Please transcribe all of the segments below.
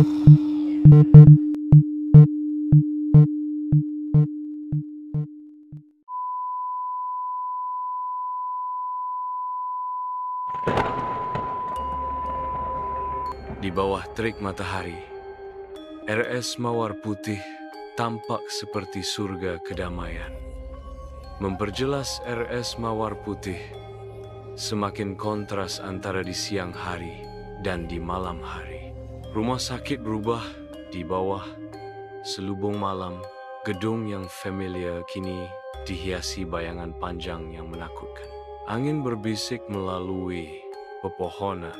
Di bawah terik matahari, RS Mawar Putih tampak seperti surga kedamaian. Memperjelas RS Mawar Putih, semakin kontras antara di siang hari dan di malam hari. Rumah sakit berubah di bawah selubung malam. Gedung yang familiar kini dihiasi bayangan panjang yang menakutkan. Angin berbisik melalui pepohonan.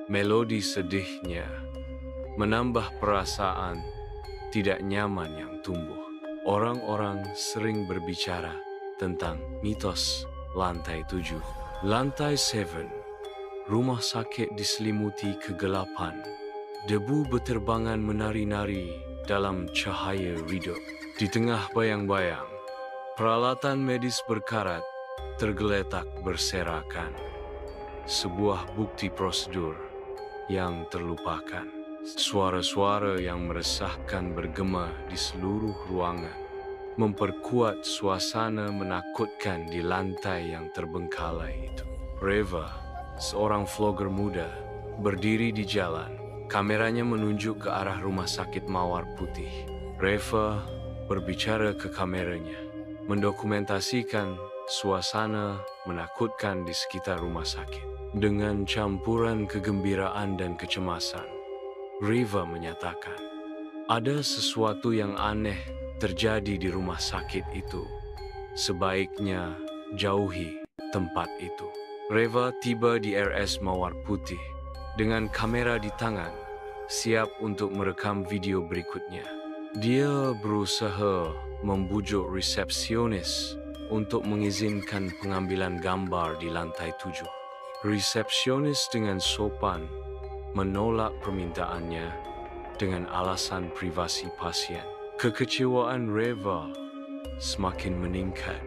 Melodi sedihnya menambah perasaan tidak nyaman yang tumbuh. Orang-orang sering berbicara tentang mitos lantai 7. Lantai 7, rumah sakit diselimuti kegelapan. Debu beterbangan menari-nari dalam cahaya redup. Di tengah bayang-bayang, peralatan medis berkarat tergeletak berserakan. Sebuah bukti prosedur yang terlupakan. Suara-suara yang meresahkan bergema di seluruh ruangan, memperkuat suasana menakutkan di lantai yang terbengkalai itu. Reva, seorang vlogger muda, berdiri di jalan. Kameranya menunjuk ke arah rumah sakit Mawar Putih. Reva berbicara ke kameranya, mendokumentasikan suasana menakutkan di sekitar rumah sakit. Dengan campuran kegembiraan dan kecemasan, Reva menyatakan, ada sesuatu yang aneh terjadi di rumah sakit itu. Sebaiknya jauhi tempat itu. Reva tiba di RS Mawar Putih dengan kamera di tangan, siap untuk merekam video berikutnya. Dia berusaha membujuk resepsionis untuk mengizinkan pengambilan gambar di lantai 7. Resepsionis dengan sopan menolak permintaannya dengan alasan privasi pasien. Kekecewaan Reva semakin meningkat,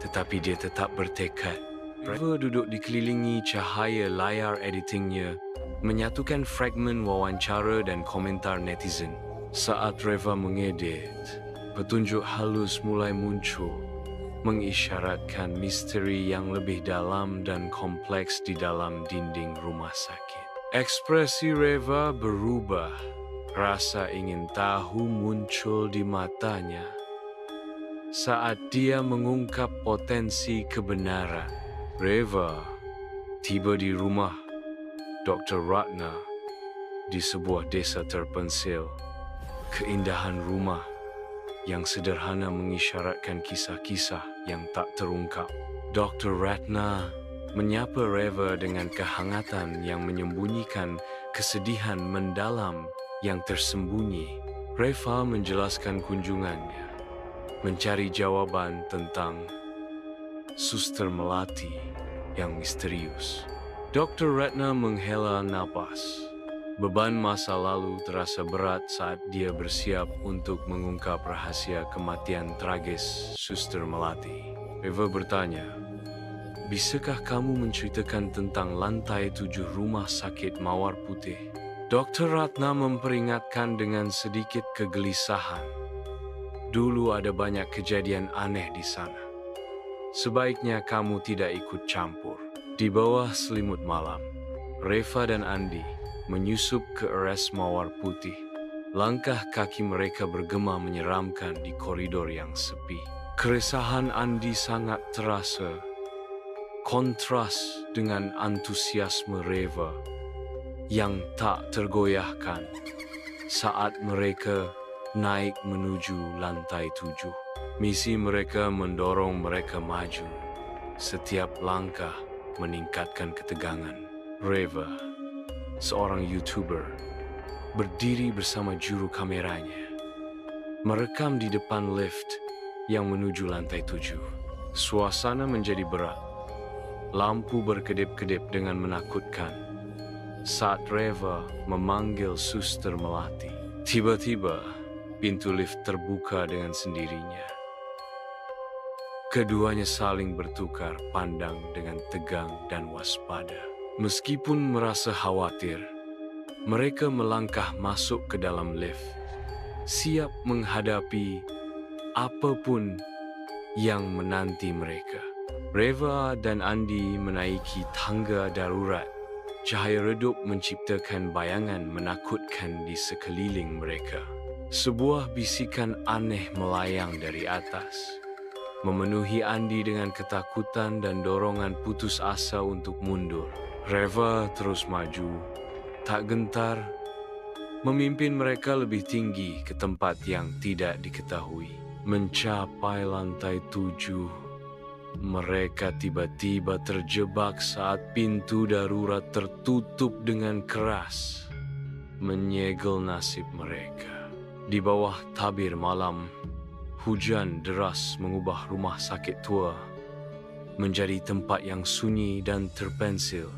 tetapi dia tetap bertekad. Reva duduk dikelilingi cahaya layar editingnya, menyatukan fragmen wawancara dan komentar netizen. Saat Reva mengedit, petunjuk halus mulai muncul, mengisyaratkan misteri yang lebih dalam dan kompleks di dalam dinding rumah sakit. Ekspresi Reva berubah, rasa ingin tahu muncul di matanya saat dia mengungkap potensi kebenaran. Reva tiba di rumah Dr. Ratna di sebuah desa terpencil. Keindahan rumah yang sederhana mengisyaratkan kisah-kisah yang tak terungkap. Dr. Ratna menyapa Reva dengan kehangatan yang menyembunyikan kesedihan mendalam yang tersembunyi. Reva menjelaskan kunjungannya, mencari jawaban tentang Suster Melati yang misterius. Dr. Ratna menghela napas. Beban masa lalu terasa berat saat dia bersiap untuk mengungkap rahasia kematian tragis Suster Melati. Reva bertanya, bisakah kamu menceritakan tentang lantai 7 rumah sakit Mawar Putih? Dr. Ratna memperingatkan dengan sedikit kegelisahan. Dulu ada banyak kejadian aneh di sana. Sebaiknya kamu tidak ikut campur. Di bawah selimut malam, Reva dan Andi menyusup ke RS Mawar Putih. Langkah kaki mereka bergema menyeramkan di koridor yang sepi. Keresahan Andi sangat terasa, kontras dengan antusiasme Reva yang tak tergoyahkan saat mereka naik menuju lantai 7. Misi mereka mendorong mereka maju. Setiap langkah meningkatkan ketegangan. Reva, seorang YouTuber, berdiri bersama juru kameranya, merekam di depan lift yang menuju lantai 7. Suasana menjadi berat. Lampu berkedip-kedip dengan menakutkan saat Reva memanggil Suster Melati. Tiba-tiba, pintu lift terbuka dengan sendirinya. Keduanya saling bertukar pandang dengan tegang dan waspada. Meskipun merasa khawatir, Mereka melangkah masuk ke dalam lift, siap menghadapi apapun yang menanti mereka. Reva dan Andi menaiki tangga darurat. Cahaya redup menciptakan bayangan menakutkan di sekeliling mereka. Sebuah bisikan aneh melayang dari atas, memenuhi Andi dengan ketakutan dan dorongan putus asa untuk mundur. Reva terus maju, tak gentar, memimpin mereka lebih tinggi ke tempat yang tidak diketahui. Mencapai lantai 7, mereka tiba-tiba terjebak saat pintu darurat tertutup dengan keras, menyegel nasib mereka. Di bawah tabir malam, hujan deras mengubah rumah sakit tua menjadi tempat yang sunyi dan terpensil.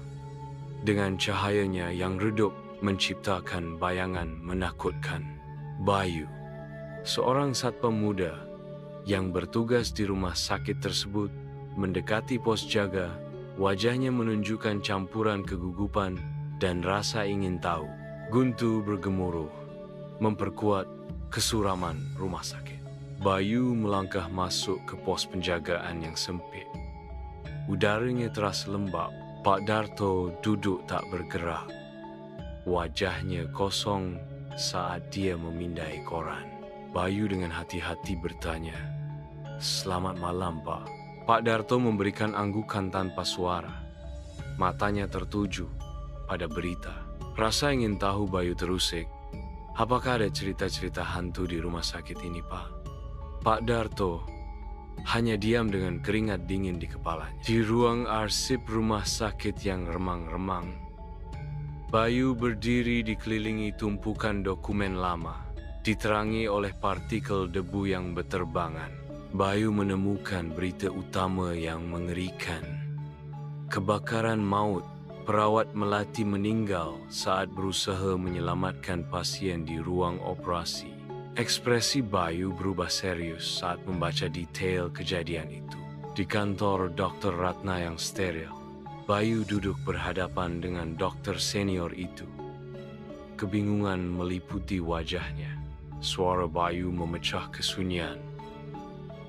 Dengan cahayanya yang redup menciptakan bayangan menakutkan. Bayu, seorang satpam muda yang bertugas di rumah sakit tersebut, mendekati pos jaga. Wajahnya menunjukkan campuran kegugupan dan rasa ingin tahu. Guntu bergemuruh, memperkuat kesuraman rumah sakit. Bayu melangkah masuk ke pos penjagaan yang sempit. Udaranya terasa lembab. Pak Darto duduk tak bergerak. Wajahnya kosong saat dia memindai koran. Bayu dengan hati-hati bertanya, "Selamat malam, Pak." Pak Darto memberikan anggukan tanpa suara. Matanya tertuju pada berita. Rasa ingin tahu Bayu terusik. "Apakah ada cerita-cerita hantu di rumah sakit ini, Pak?" Pak Darto hanya diam dengan keringat dingin di kepalanya. Di ruang arsip rumah sakit yang remang-remang, Bayu berdiri dikelilingi tumpukan dokumen lama, diterangi oleh partikel debu yang berterbangan. Bayu menemukan berita utama yang mengerikan. Kebakaran maut, perawat melati meninggal saat berusaha menyelamatkan pasien di ruang operasi. Ekspresi Bayu berubah serius saat membaca detail kejadian itu. Di kantor Dr. Ratna yang steril, Bayu duduk berhadapan dengan dokter senior itu. Kebingungan meliputi wajahnya. Suara Bayu memecah kesunyian.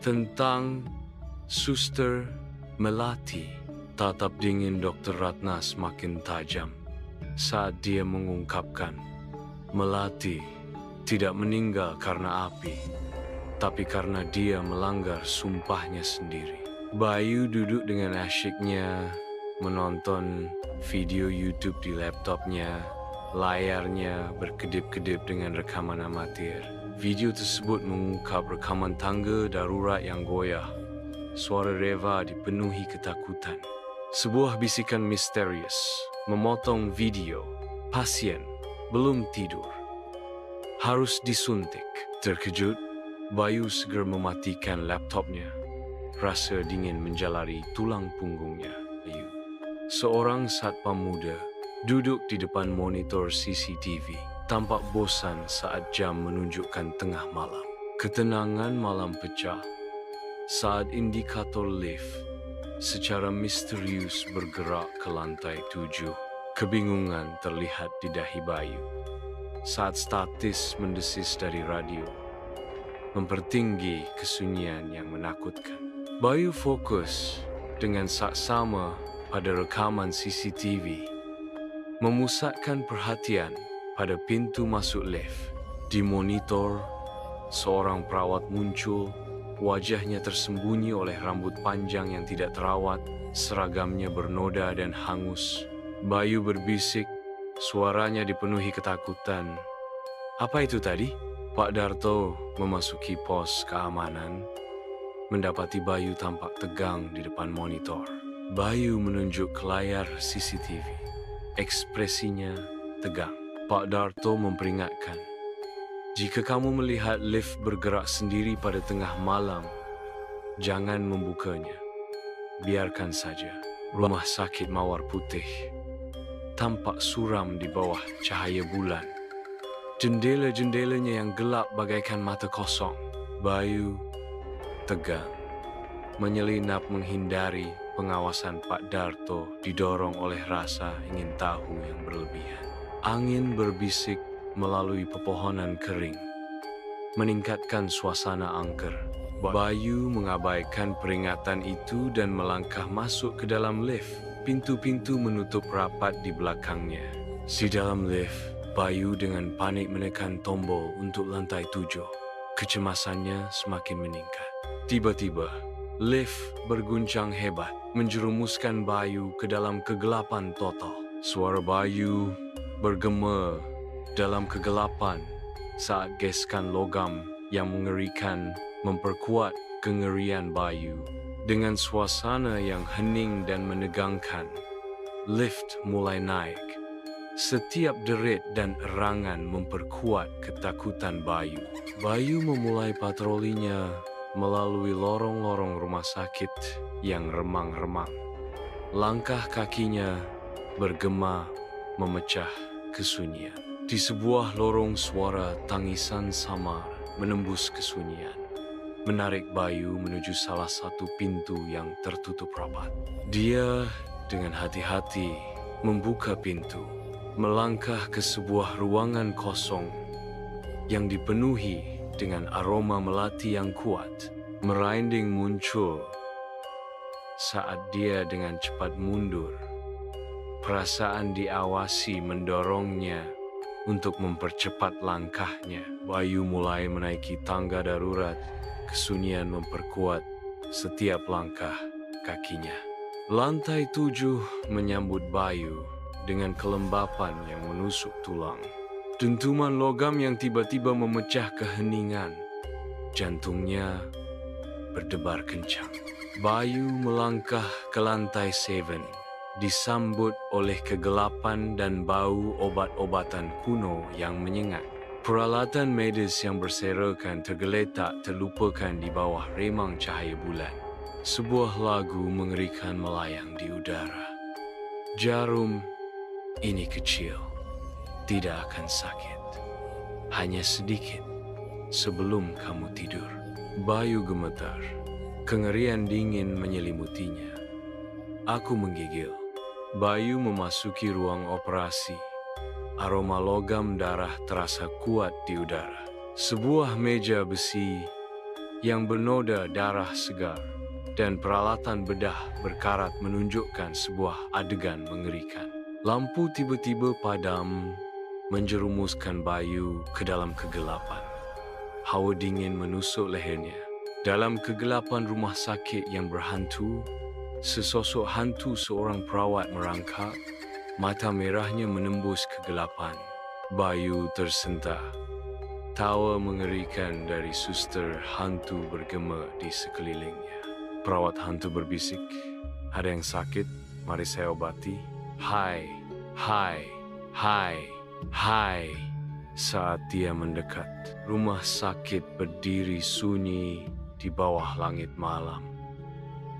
"Tentang Suster Melati." Tatap dingin Dr. Ratna semakin tajam saat dia mengungkapkan, "Melati tidak meninggal karena api, tapi karena dia melanggar sumpahnya sendiri." Bayu duduk dengan asyiknya menonton video YouTube di laptopnya. Layarnya berkedip-kedip dengan rekaman amatir. Video tersebut mengungkap rekaman tangga darurat yang goyah. Suara Reva dipenuhi ketakutan. Sebuah bisikan misterius memotong video. Pasien belum tidur, harus disuntik. Terkejut, Bayu segera mematikan laptopnya. Rasa dingin menjalari tulang punggungnya. Bayu, seorang satpam muda, duduk di depan monitor CCTV, tampak bosan saat jam menunjukkan tengah malam. Ketenangan malam pecah saat indikator lift secara misterius bergerak ke lantai 7. Kebingungan terlihat di dahi Bayu saat statis mendesis dari radio, mempertinggi kesunyian yang menakutkan. Bayu fokus dengan saksama pada rekaman CCTV, memusatkan perhatian pada pintu masuk lift. Di monitor, seorang perawat muncul, wajahnya tersembunyi oleh rambut panjang yang tidak terawat, seragamnya bernoda dan hangus. Bayu berbisik, suaranya dipenuhi ketakutan. "Apa itu tadi?" Pak Darto memasuki pos keamanan, mendapati Bayu tampak tegang di depan monitor. Bayu menunjuk ke layar CCTV. Ekspresinya tegang. Pak Darto memperingatkan, "Jika kamu melihat lift bergerak sendiri pada tengah malam, jangan membukanya. Biarkan saja." Rumah sakit Mawar Putih tampak suram di bawah cahaya bulan. Jendela-jendelanya yang gelap bagaikan mata kosong. Bayu tegang, menyelinap menghindari pengawasan Pak Darto, didorong oleh rasa ingin tahu yang berlebihan. Angin berbisik melalui pepohonan kering, meningkatkan suasana angker. Bayu mengabaikan peringatan itu dan melangkah masuk ke dalam lift. Pintu-pintu menutup rapat di belakangnya. Di dalam lift, Bayu dengan panik menekan tombol untuk lantai 7. Kecemasannya semakin meningkat. Tiba-tiba, lift berguncang hebat, menjerumuskan Bayu ke dalam kegelapan total. Suara Bayu bergema dalam kegelapan saat geskan logam yang mengerikan memperkuat kengerian Bayu. Dengan suasana yang hening dan menegangkan, lift mulai naik. Setiap derit dan erangan memperkuat ketakutan Bayu. Bayu memulai patrolinya melalui lorong-lorong rumah sakit yang remang-remang. Langkah kakinya bergema memecah kesunyian. Di sebuah lorong, suara tangisan samar menembus kesunyian, menarik Bayu menuju salah satu pintu yang tertutup rapat. Dia dengan hati-hati membuka pintu, melangkah ke sebuah ruangan kosong yang dipenuhi dengan aroma melati yang kuat. Merinding muncul saat dia dengan cepat mundur. Perasaan diawasi mendorongnya untuk mempercepat langkahnya. Bayu mulai menaiki tangga darurat. Kesunyian memperkuat setiap langkah kakinya. Lantai 7 menyambut Bayu dengan kelembapan yang menusuk tulang. Dentuman logam yang tiba-tiba memecah keheningan. Jantungnya berdebar kencang. Bayu melangkah ke lantai 7. Disambut oleh kegelapan dan bau obat-obatan kuno yang menyengat. Peralatan medis yang berserakan tergeletak terlupakan di bawah remang cahaya bulan. Sebuah lagu mengerikan melayang di udara. Jarum ini kecil, tidak akan sakit. Hanya sedikit sebelum kamu tidur. Bayu gemetar. Kengerian dingin menyelimutinya. Aku menggigil. Bayu memasuki ruang operasi. Aroma logam darah terasa kuat di udara. Sebuah meja besi yang bernoda darah segar dan peralatan bedah berkarat menunjukkan sebuah adegan mengerikan. Lampu tiba-tiba padam, menjerumuskan Bayu ke dalam kegelapan. Hawa dingin menusuk lehernya. Dalam kegelapan rumah sakit yang berhantu, sesosok hantu seorang perawat merangkak, mata merahnya menembus kegelapan. Bayu tersentak. Tawa mengerikan dari suster hantu bergema di sekelilingnya. Perawat hantu berbisik, "Ada yang sakit, mari saya obati." "Hai, hai, hai, hai." Saat dia mendekat, rumah sakit berdiri sunyi di bawah langit malam.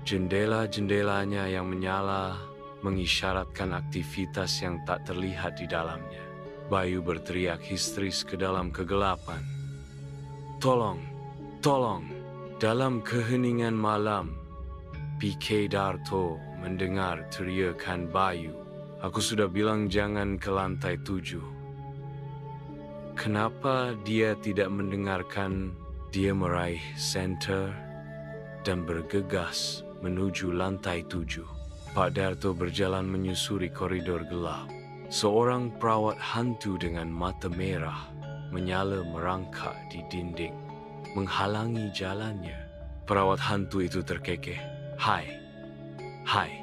Jendela-jendelanya yang menyala mengisyaratkan aktivitas yang tak terlihat di dalamnya. Bayu berteriak histeris ke dalam kegelapan. "Tolong, tolong!" Dalam keheningan malam, PK Darto mendengar teriakan Bayu. "Aku sudah bilang jangan ke lantai 7. Kenapa dia tidak mendengarkan?" Dia meraih senter dan bergegas menuju lantai 7. Pak Darto berjalan menyusuri koridor gelap. Seorang perawat hantu dengan mata merah menyala merangkak di dinding, menghalangi jalannya. Perawat hantu itu terkekeh. "Hai, hai,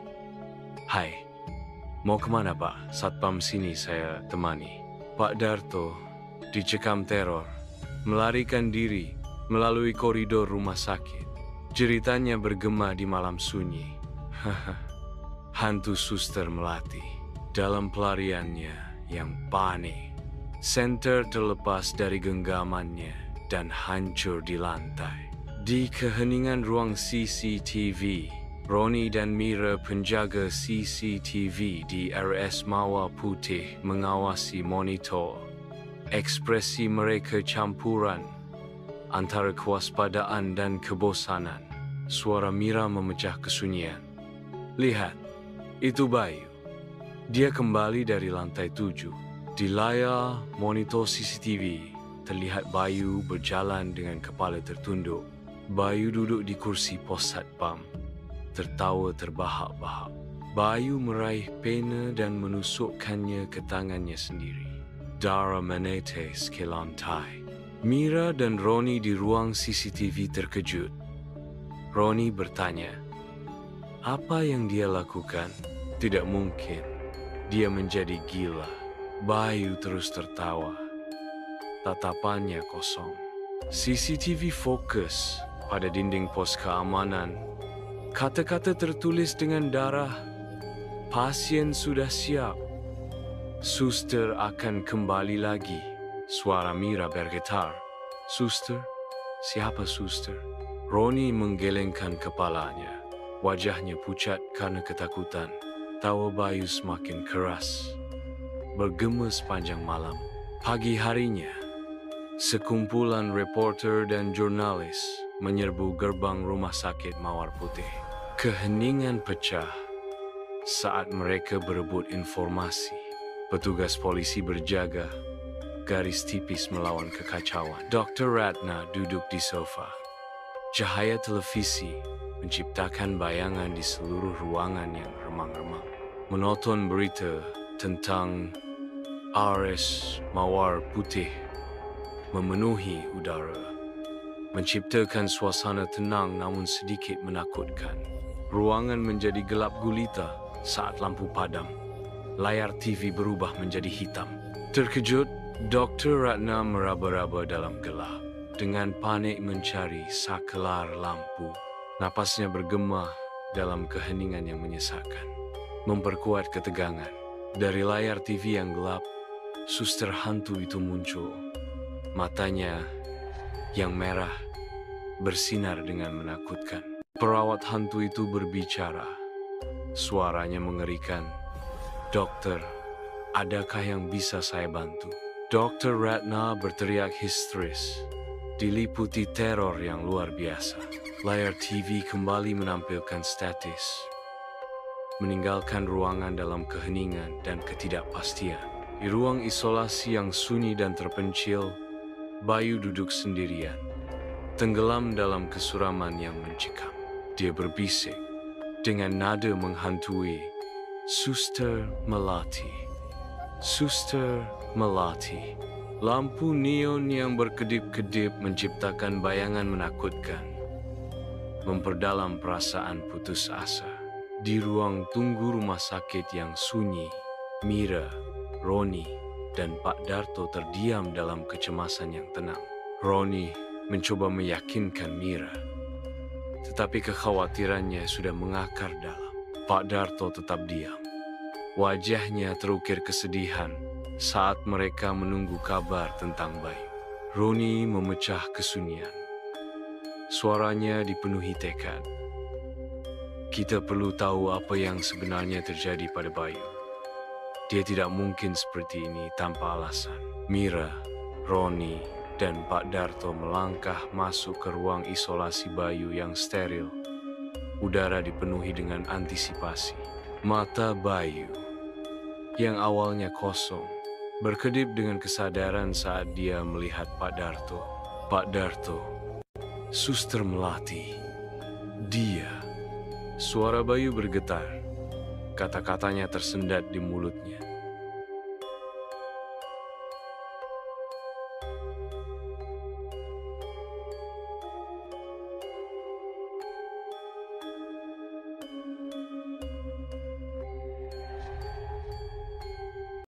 hai. Mau kemana, Pak? Satpam sini saya temani." Pak Darto dicekam teror, melarikan diri melalui koridor rumah sakit. Jeritanya bergema di malam sunyi. Hantu suster melati. Dalam pelariannya yang panik, senter terlepas dari genggamannya dan hancur di lantai. Di keheningan ruang CCTV, Roni dan Mira, penjaga CCTV di RS Mawar Putih, mengawasi monitor. Ekspresi mereka campuran antara kewaspadaan dan kebosanan. Suara Mira memecah kesunyian. "Lihat, itu Bayu. Dia kembali dari lantai 7. Di layar monitor CCTV, terlihat Bayu berjalan dengan kepala tertunduk. Bayu duduk di kursi pos satpam, tertawa terbahak-bahak. Bayu meraih pena dan menusukkannya ke tangannya sendiri. Darah menetes ke lantai. Mira dan Roni di ruang CCTV terkejut. Roni bertanya, apa yang dia lakukan? Tidak mungkin. Dia menjadi gila. Bayu terus tertawa. Tatapannya kosong. CCTV fokus pada dinding pos keamanan. Kata-kata tertulis dengan darah. Pasien sudah siap. Suster akan kembali lagi. Suara Mira bergetar. Suster? Siapa suster? Roni menggelengkan kepalanya. Wajahnya pucat karena ketakutan. Tawa Bayu semakin keras. Bergema sepanjang malam. Pagi harinya, sekumpulan reporter dan jurnalis menyerbu gerbang rumah sakit Mawar Putih. Keheningan pecah saat mereka berebut informasi. Petugas polisi berjaga, garis tipis melawan kekacauan. Dr. Ratna duduk di sofa. Cahaya televisi menciptakan bayangan di seluruh ruangan yang remang-remang. Menonton berita tentang RS Mawar Putih memenuhi udara, menciptakan suasana tenang namun sedikit menakutkan. Ruangan menjadi gelap gulita saat lampu padam. Layar TV berubah menjadi hitam. Terkejut, Dr. Ratna meraba-raba dalam gelap. Dengan panik mencari saklar lampu. Napasnya bergema dalam keheningan yang menyesakkan. Memperkuat ketegangan. Dari layar TV yang gelap, suster hantu itu muncul. Matanya yang merah bersinar dengan menakutkan. Perawat hantu itu berbicara. Suaranya mengerikan. Dokter, adakah yang bisa saya bantu? Dr. Ratna berteriak histeris. Diliputi teror yang luar biasa. Layar TV kembali menampilkan statis. Meninggalkan ruangan dalam keheningan dan ketidakpastian. Di ruang isolasi yang sunyi dan terpencil, Bayu duduk sendirian, tenggelam dalam kesuraman yang mencekam. Dia berbisik dengan nada menghantui, Suster Melati, Suster Melati. Lampu neon yang berkedip-kedip menciptakan bayangan menakutkan, memperdalam perasaan putus asa. Di ruang tunggu rumah sakit yang sunyi, Mira, Roni, dan Pak Darto terdiam dalam kecemasan yang tenang. Roni mencoba meyakinkan Mira, tetapi kekhawatirannya sudah mengakar dalam. Pak Darto tetap diam. Wajahnya terukir kesedihan saat mereka menunggu kabar tentang Bayu. Roni memecah kesunyian. Suaranya dipenuhi tekad. Kita perlu tahu apa yang sebenarnya terjadi pada Bayu. Dia tidak mungkin seperti ini tanpa alasan. Mira, Roni, dan Pak Darto melangkah masuk ke ruang isolasi Bayu yang steril. Udara dipenuhi dengan antisipasi. Mata Bayu yang awalnya kosong berkedip dengan kesadaran saat dia melihat Pak Darto. Pak Darto, Suster Melati, dia. Suara Bayu bergetar. Kata-katanya tersendat di mulutnya.